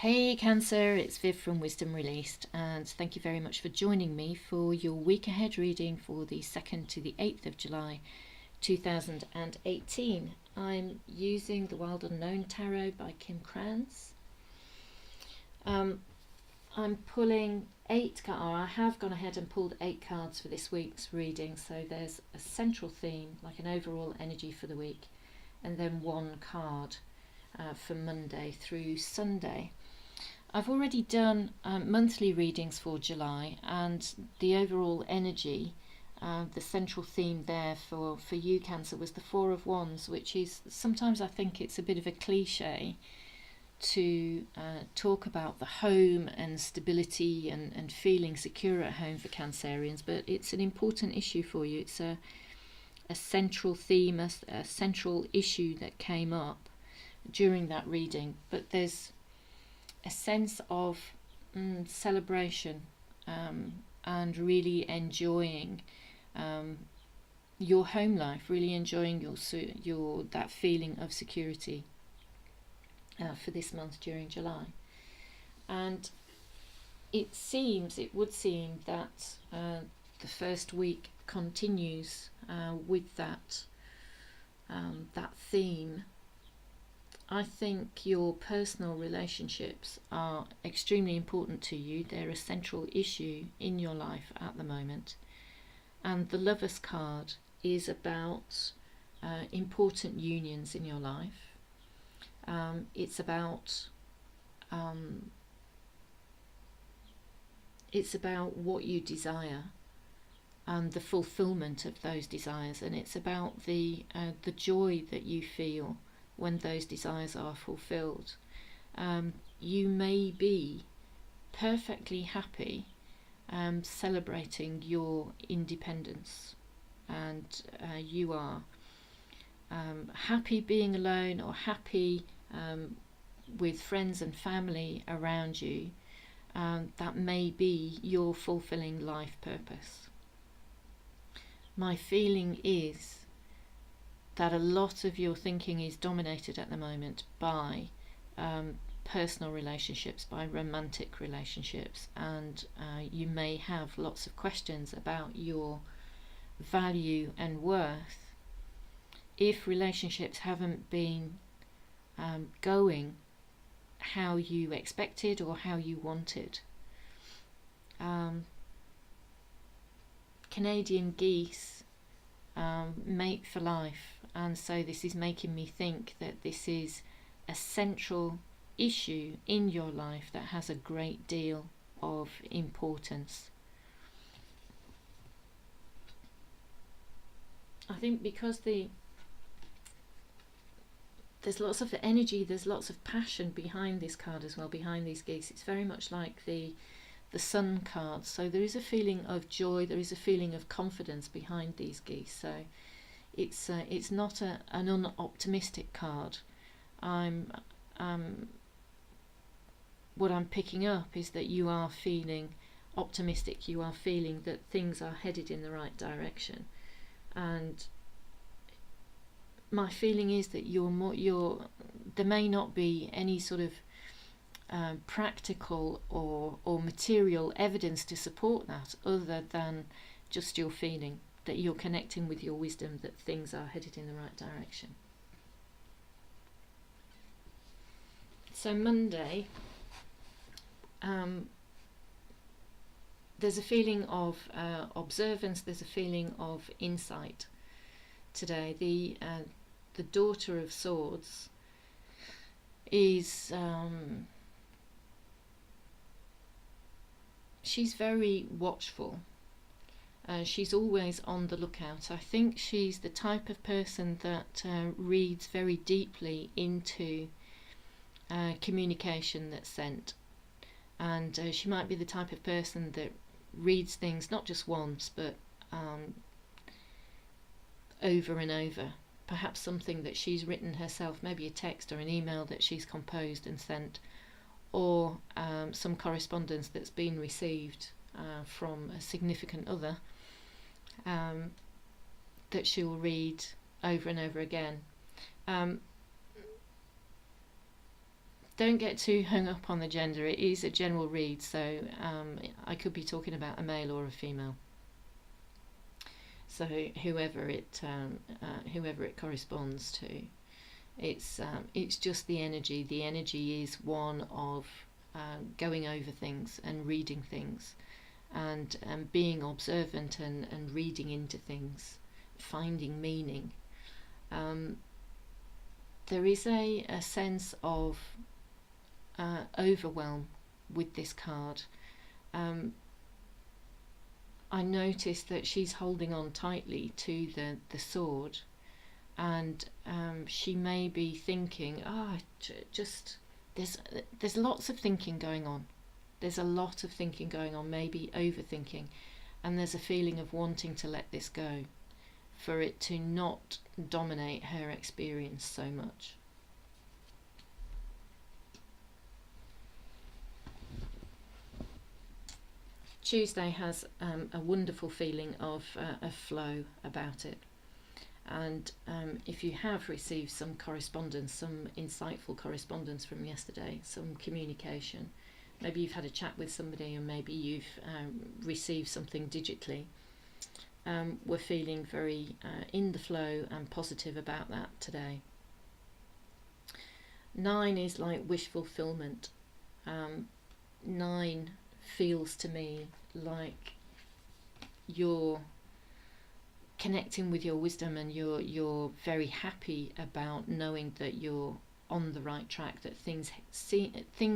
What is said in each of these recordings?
Hey Cancer, it's Viv from Wisdom Released, and thank you very much for joining me for your week ahead reading for the 2nd to the 8th of July 2018. I'm using the Wild Unknown Tarot by Kim Krans. I'm pulling I have gone ahead and pulled 8 cards for this week's reading, so there's a central theme, like an overall energy for the week, and then one card for Monday through Sunday. I've already done monthly readings for July, and the overall energy, the central theme there for you, Cancer, was the Four of Wands, which is sometimes I think it's a bit of a cliche to talk about the home and stability and feeling secure at home for Cancerians, but it's an important issue for you. It's a central theme, a central issue that came up during that reading, but there's a sense of celebration and really enjoying your home life, really enjoying your that feeling of security for this month during July. And it would seem that the first week continues with that theme. I think your personal relationships are extremely important to you. They're a central issue in your life at the moment. And the Lovers card is about important unions in your life. It's about what you desire and the fulfillment of those desires, and it's about the joy that you feel when those desires are fulfilled. You may be perfectly happy celebrating your independence, and you are happy being alone or happy with friends and family around you. That may be your fulfilling life purpose. My feeling is that a lot of your thinking is dominated at the moment by personal relationships, by romantic relationships, and you may have lots of questions about your value and worth if relationships haven't been going how you expected or how you wanted. Canadian geese mate for life, and so this is making me think that this is a central issue in your life that has a great deal of importance. I think because there's lots of energy, there's lots of passion behind this card as well, behind these geese. It's very much like the Sun card, so there is a feeling of joy, there is a feeling of confidence behind these geese. So it's not an unoptimistic card. What I'm picking up is that you are feeling optimistic, you are feeling that things are headed in the right direction, and my feeling is that there may not be any sort of practical or material evidence to support that, other than just your feeling that you're connecting with your wisdom that things are headed in the right direction. So Monday, there's a feeling of observance, there's a feeling of insight today. The Daughter of Swords is she's very watchful. She's always on the lookout. I think she's the type of person that reads very deeply into communication that's sent, and she might be the type of person that reads things not just once but over and over. Perhaps something that she's written herself, maybe a text or an email that she's composed and sent, or some correspondence that's been received from a significant other that she'll read over and over again. don't get too hung up on the gender. It is a general read, so I could be talking about a male or a female. So whoever it corresponds to, it's just the energy. The energy is one of going over things and reading things, and being observant and reading into things, finding meaning. There is a sense of overwhelm with this card. I noticed that she's holding on tightly to the sword, and she may be thinking, just there's lots of thinking going on. There's a lot of thinking going on, maybe overthinking, and there's a feeling of wanting to let this go, for it to not dominate her experience so much. Tuesday has a wonderful feeling of a flow about it, and if you have received some correspondence, some insightful correspondence from yesterday, some communication, maybe you've had a chat with somebody, or maybe you've received something digitally, we're feeling very in the flow and positive about that today. 9 is like wish fulfillment. 9 feels to me like you're connecting with your wisdom, and you're very happy about knowing that you're on the right track, that things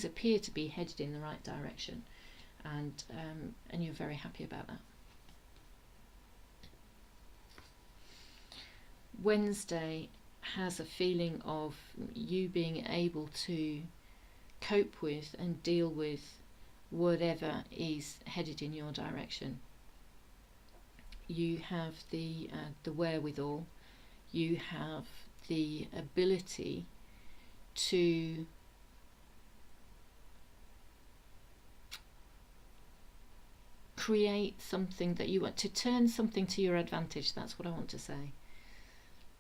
appear to be headed in the right direction, and you're very happy about that. Wednesday has a feeling of you being able to cope with and deal with whatever is headed in your direction. You have the wherewithal, you have the ability to create something that you want, to turn something to your advantage. That's what I want to say.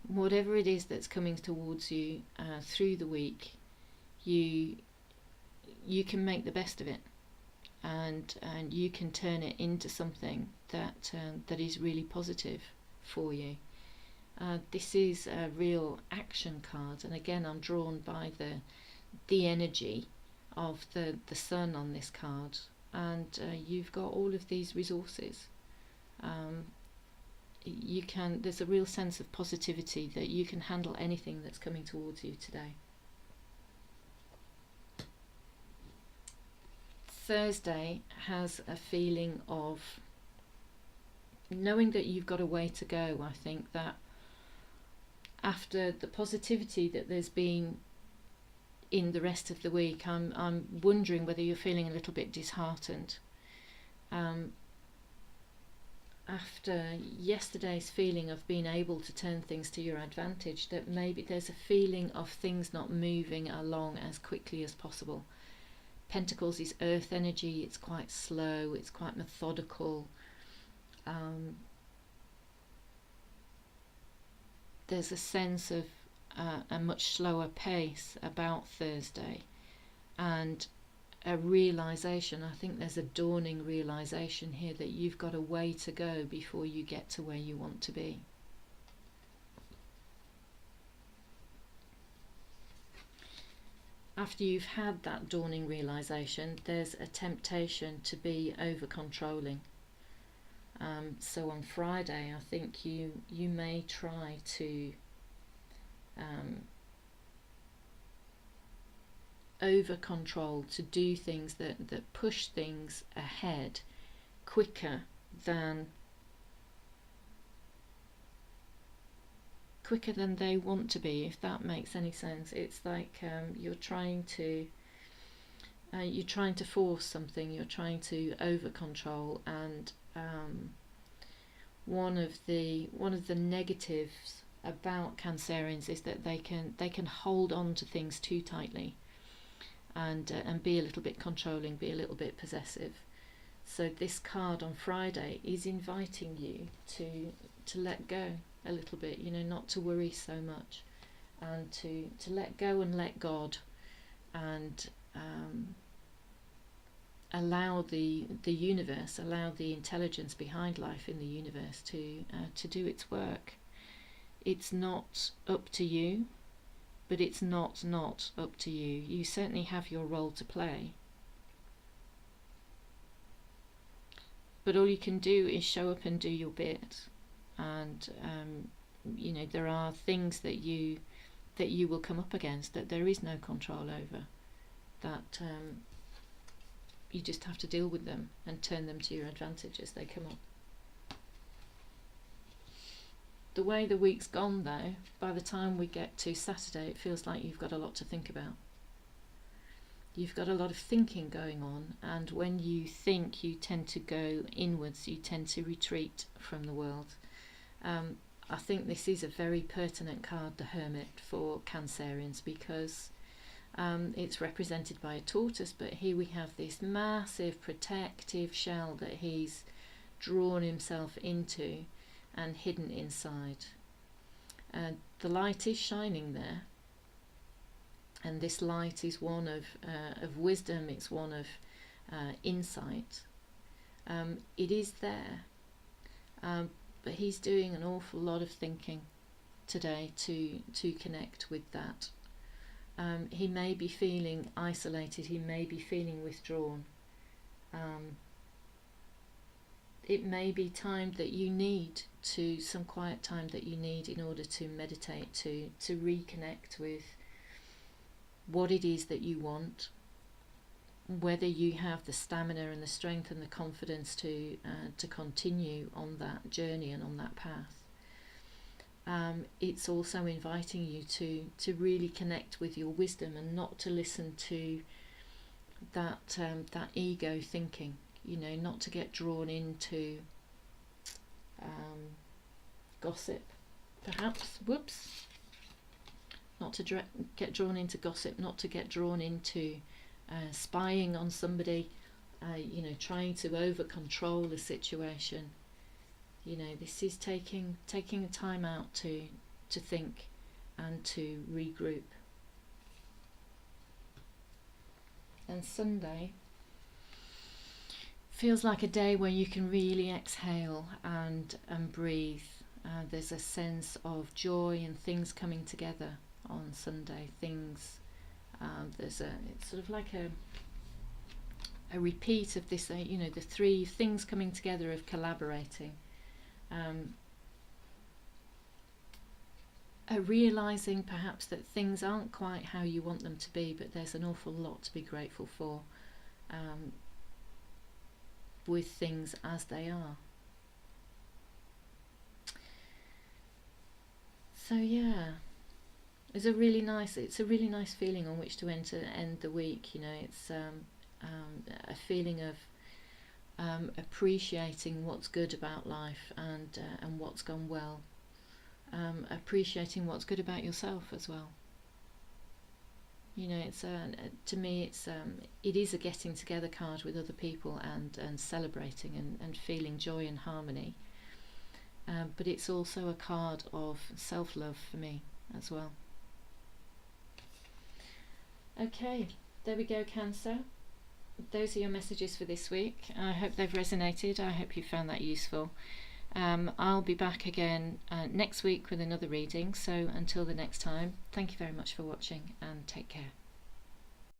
Whatever it is that's coming towards you through the week, you can make the best of it, and you can turn it into something that is really positive for you. This is a real action card, and again I'm drawn by the energy of the sun on this card, and you've got all of these resources. There's a real sense of positivity that you can handle anything that's coming towards you today. Thursday has a feeling of knowing that you've got a way to go. I think that after the positivity that there's been in the rest of the week, I'm wondering whether you're feeling a little bit disheartened. After yesterday's feeling of being able to turn things to your advantage, that maybe there's a feeling of things not moving along as quickly as possible. Pentacles is earth energy, it's quite slow, it's quite methodical. There's a sense of a much slower pace about Thursday, and a realization, I think there's a dawning realization here that you've got a way to go before you get to where you want to be. After you've had that dawning realization, there's a temptation to be over-controlling. So on Friday, I think you may try to over-control, to do things that push things ahead quicker than they want to be, if that makes any sense. It's like you're trying to force something, you're trying to over-control, and one of the negatives about Cancerians is that they can hold on to things too tightly, and be a little bit controlling, be a little bit possessive. So this card on Friday is inviting you to let go a little bit, not to worry so much, and to let go and let God, and allow the universe, allow the intelligence behind life in the universe to do its work. It's not up to you, but it's not up to you. You certainly have your role to play, but all you can do is show up and do your bit. And there are things that you will come up against that there is no control over, that you just have to deal with them and turn them to your advantage as they come up. The way the week's gone though, by the time we get to Saturday, it feels like you've got a lot to think about. You've got a lot of thinking going on, and when you think, you tend to go inwards, you tend to retreat from the world. I think this is a very pertinent card, the Hermit, for Cancerians, because it's represented by a tortoise, but here we have this massive protective shell that he's drawn himself into and hidden inside. The light is shining there, and this light is one of wisdom, it's one of insight. It is there, but he's doing an awful lot of thinking today to connect with that. He may be feeling isolated, he may be feeling withdrawn. It may be time that you need some quiet time that you need in order to meditate, to reconnect with what it is that you want, whether you have the stamina and the strength and the confidence to continue on that journey and on that path. It's also inviting you to really connect with your wisdom and not to listen to that ego thinking, not to get drawn into gossip, perhaps, not to get drawn into gossip, not to get drawn into spying on somebody, trying to over control the situation. This is taking a time out to think and to regroup. And Sunday feels like a day where you can really exhale and breathe. There's a sense of joy and things coming together on Sunday. It's sort of like a repeat of this, the three things coming together of collaborating. Realising perhaps that things aren't quite how you want them to be, but there's an awful lot to be grateful for with things as they are. So yeah, it's a really nice feeling on which to end the week. It's a feeling of appreciating what's good about life and what's gone well, appreciating what's good about yourself as well. It's to me it is a getting together card with other people and celebrating and feeling joy and harmony, but it's also a card of self-love for me as well. Okay, there we go, Cancer. Those are your messages for this week. I hope they've resonated. I hope you found that useful. I'll be back again next week with another reading. So until the next time, thank you very much for watching and take care.